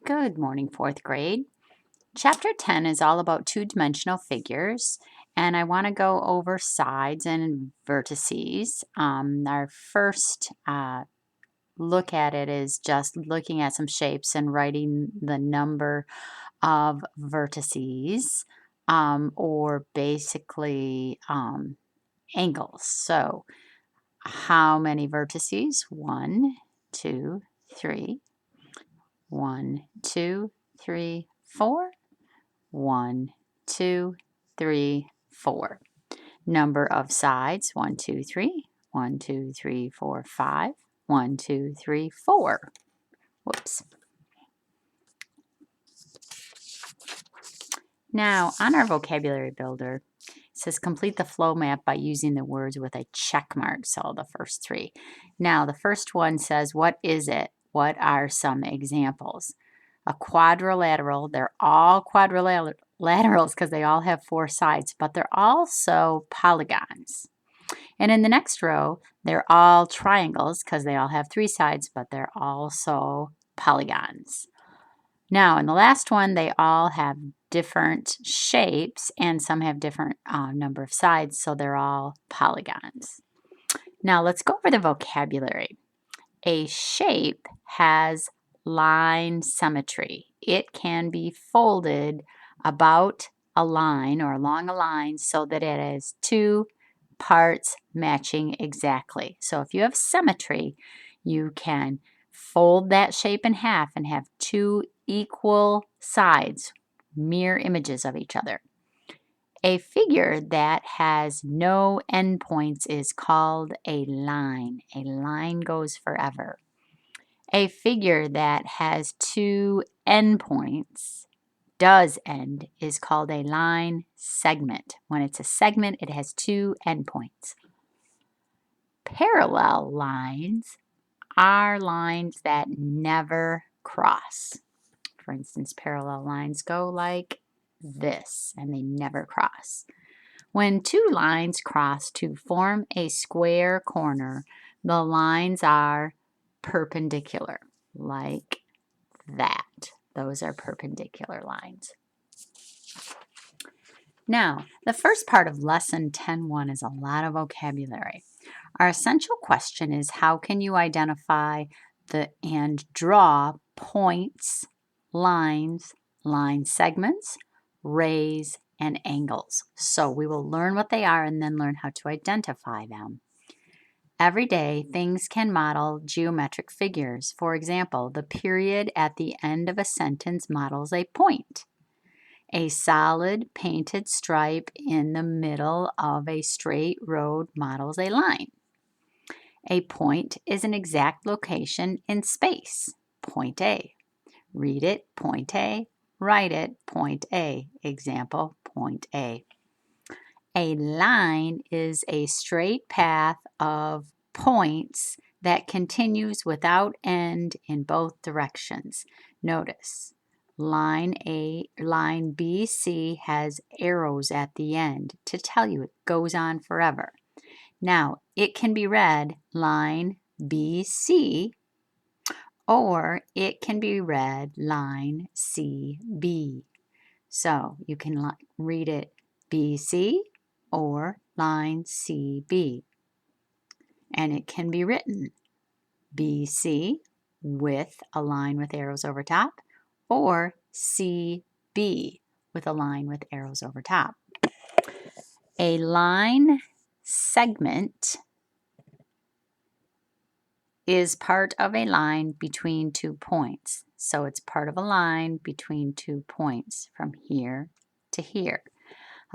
Good morning, fourth grade. Chapter 10 is all about two-dimensional figures, and I want to go over sides and vertices. Our first look at it is just looking at some shapes and writing the number of vertices, or basically angles. So, how many vertices? 1, 2, 3. 1, 2, 3, 4. 1, 2, 3, 4. Number of sides, 1, 2, 3. 1, 2, 3, 4, 5. 1, 2, 3, 4. Whoops. Now, on our vocabulary builder, it says complete the flow map by using the words with a check mark. So the first three. Now, the first one says, what is it? What are some examples? A quadrilateral, they're all quadrilaterals because they all have 4 sides, but they're also polygons. And in the next row, they're all triangles because they all have 3 sides, but they're also polygons. Now, in the last one, they all have different shapes and some have different number of sides, so they're all polygons. Now, let's go over the vocabulary. A shape has line symmetry. It can be folded about a line or along a line so that it has 2 parts matching exactly. So if you have symmetry, you can fold that shape in half and have 2 equal sides, mirror images of each other. A figure that has no endpoints is called a line. A line goes forever. A figure that has 2 endpoints does end is called a line segment. When it's a segment, it has 2 endpoints. Parallel lines are lines that never cross. For instance, parallel lines go like this, and they never cross. When 2 lines cross to form a square corner, the lines are perpendicular, like that. Those are perpendicular lines. Now, the first part of Lesson 10.1 is a lot of vocabulary. Our essential question is, how can you identify and draw points, lines, line segments, rays, and angles? So we will learn what they are and then learn how to identify them. Every day, things can model geometric figures. For example, the period at the end of a sentence models a point. A solid painted stripe in the middle of a straight road models a line. A point is an exact location in space. Point A. Read it, point A. Write it, point A. Example, point A. A line is a straight path of points that continues without end in both directions. Notice, line BC has arrows at the end to tell you it goes on forever. Now, it can be read line BC, or it can be read line CB. So you can read it BC or line CB. And it can be written BC with a line with arrows over top, or CB with a line with arrows over top. A line segment is part of a line between 2 points. So it's part of a line between 2 points from here to here.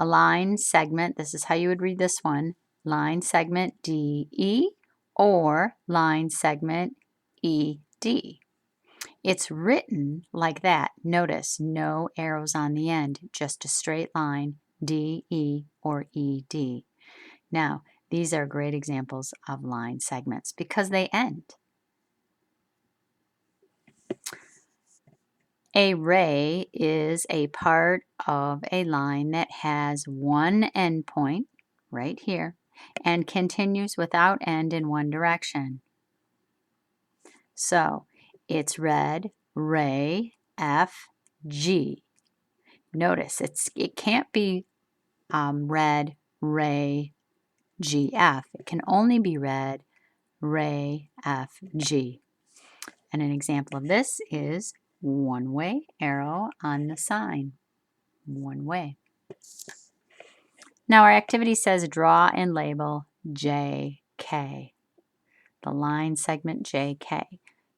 A line segment, this is how you would read this one, line segment DE or line segment ED. It's written like that. Notice no arrows on the end, just a straight line, DE or ED. Now, these are great examples of line segments because they end. A ray is a part of a line that has one endpoint, right here, and continues without end in one direction. So, it's read ray, Notice it can't be read Ray GF. It can only be read Ray FG. And an example of this is one-way arrow on the sign. One way. Now our activity says draw and label JK, the line segment JK.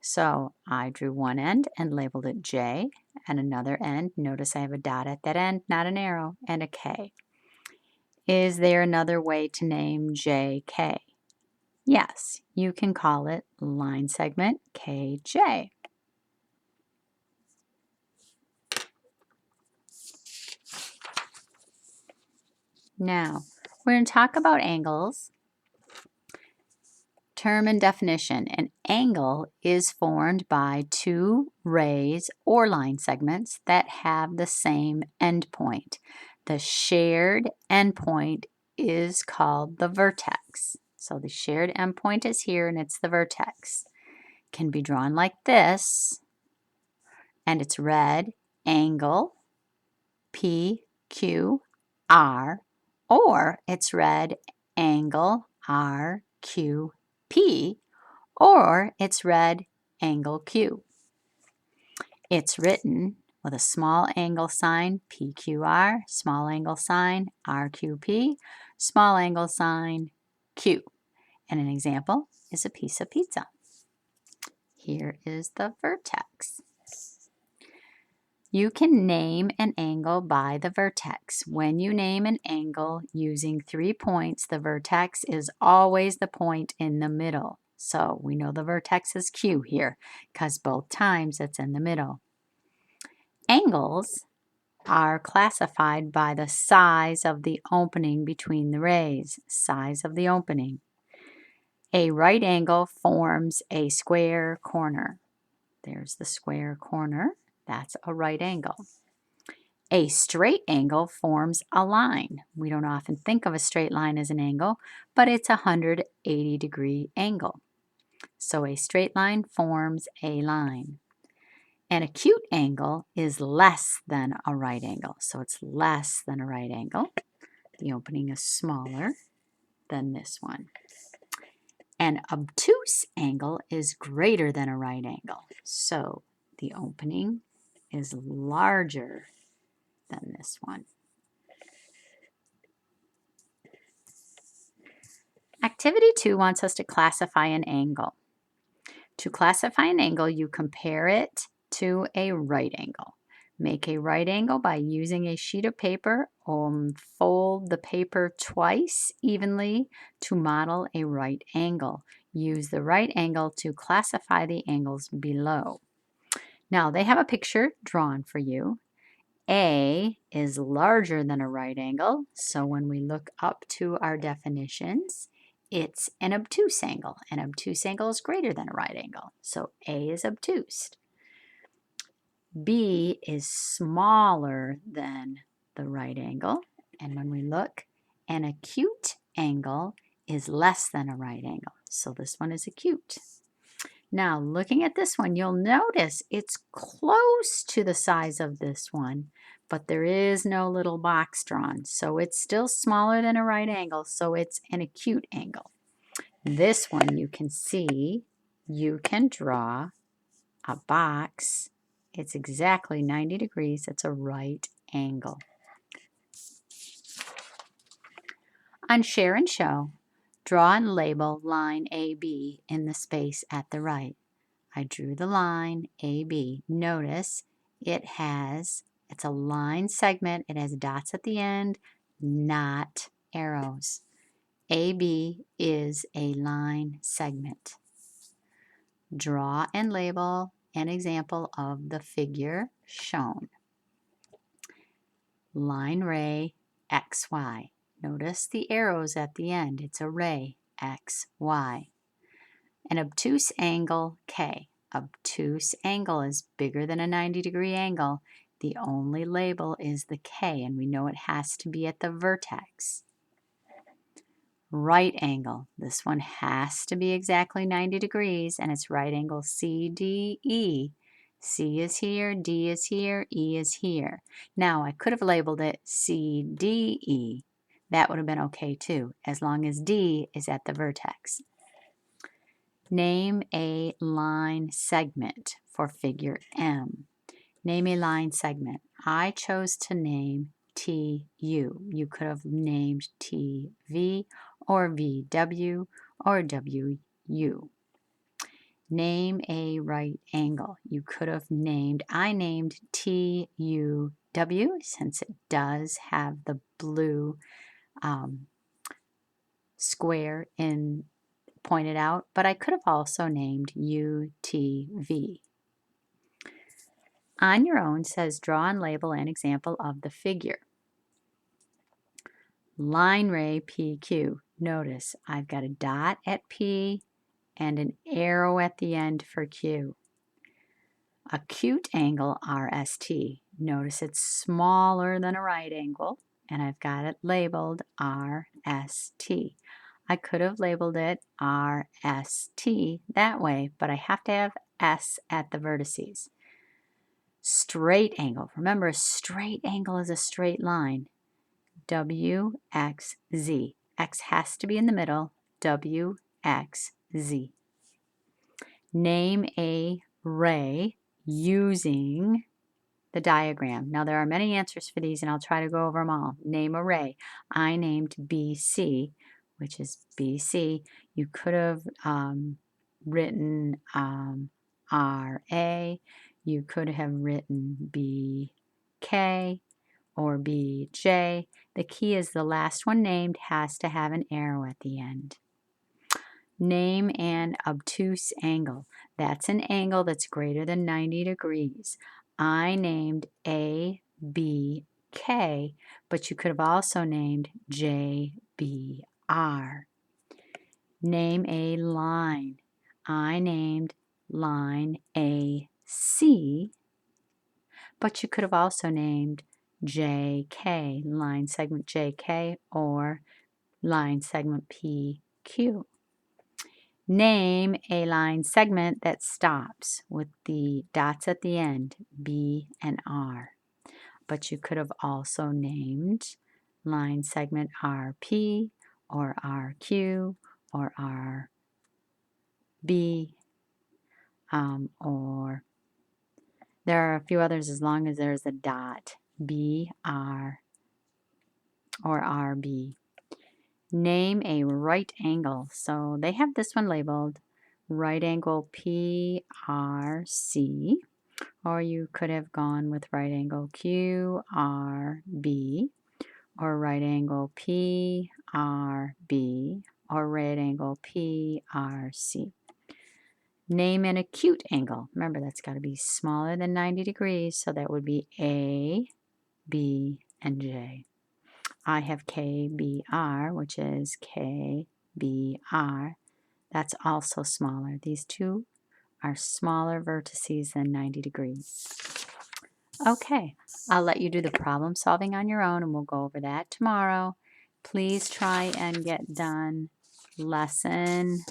So I drew one end and labeled it J, and another end, notice I have a dot at that end, not an arrow, and a K. Is there another way to name JK? Yes, you can call it line segment KJ. Now, we're going to talk about angles. Term and definition. An angle is formed by two rays or line segments that have the same endpoint. The shared endpoint is called the vertex. So the shared endpoint is here and it's the vertex. It can be drawn like this, and it's read angle PQR, or it's read angle RQP, or it's read angle Q. It's written with a small angle sign PQR, small angle sign RQP, small angle sign Q. And an example is a piece of pizza. Here is the vertex. You can name an angle by the vertex. When you name an angle using 3 points, the vertex is always the point in the middle. So we know the vertex is Q here because both times it's in the middle. Angles are classified by the size of the opening between the rays, size of the opening. A right angle forms a square corner. There's the square corner. That's a right angle. A straight angle forms a line. We don't often think of a straight line as an angle, but it's a 180-degree angle. So a straight line forms a line. An acute angle is less than a right angle. So it's less than a right angle. The opening is smaller than this one. An obtuse angle is greater than a right angle. So the opening is larger than this one. Activity 2 wants us to classify an angle. To classify an angle, you compare it to a right angle. Make a right angle by using a sheet of paper. Fold the paper twice evenly to model a right angle. Use the right angle to classify the angles below. Now, they have a picture drawn for you. A is larger than a right angle, so when we look up to our definitions, it's an obtuse angle. An obtuse angle is greater than a right angle, so A is obtuse. B is smaller than the right angle, and when we look, an acute angle is less than a right angle, so this one is acute. Now, looking at this one, you'll notice it's close to the size of this one, but there is no little box drawn, so it's still smaller than a right angle, so it's an acute angle. This one, you can see, you can draw a box. It's exactly 90 degrees. It's a right angle. On Share and Show, draw and label line AB in the space at the right. I drew the line AB. Notice it's a line segment. It has dots at the end, not arrows. AB is a line segment. Draw and label an example of the figure shown. Line ray XY. Notice the arrows at the end. It's a ray XY. An obtuse angle K. Obtuse angle is bigger than a 90-degree angle. The only label is the K, and we know it has to be at the vertex. Right angle. This one has to be exactly 90 degrees, and it's right angle CDE. C is here, D is here, E is here. Now, I could have labeled it C, D, E. That would have been okay too, as long as D is at the vertex. Name a line segment for figure M. Name a line segment. I chose to name TU. You could have named TV or VW or WU. Name a right angle. You could have named, I named TUW since it does have the blue square pointed out, but I could have also named UTV. On your own says draw and label an example of the figure. Line ray PQ. Notice I've got a dot at P and an arrow at the end for Q. Acute angle RST. Notice it's smaller than a right angle, and I've got it labeled RST. I could have labeled it RST that way, but I have to have S at the vertices. Straight angle. Remember, a straight angle is a straight line. WXZ. X has to be in the middle. WXZ. Name a ray using the diagram. Now, there are many answers for these, and I'll try to go over them all. Name a ray. I named BC, which is BC. You could have written RA. You could have written BK or BJ. The key is the last one named has to have an arrow at the end. Name an obtuse angle. That's an angle that's greater than 90 degrees. I named ABK, but you could have also named JBR. Name a line. I named line AC, but you could have also named JK, line segment JK, or line segment PQ. Name a line segment that stops with the dots at the end, B and R. But you could have also named line segment RP or RQ or RB, or there are a few others as long as there's a dot, BR or RB. Name a right angle. So they have this one labeled right angle PRC, or you could have gone with right angle QRB, or right angle PRB, or right angle PRC. Name an acute angle. Remember, that's got to be smaller than 90 degrees, so that would be A, B, and J. I have KBR, which is KBR. That's also smaller. These two are smaller vertices than 90 degrees. Okay, I'll let you do the problem solving on your own, and we'll go over that tomorrow. Please try and get done lesson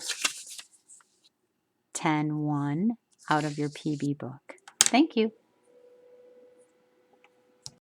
10-1 out of your PB book. Thank you.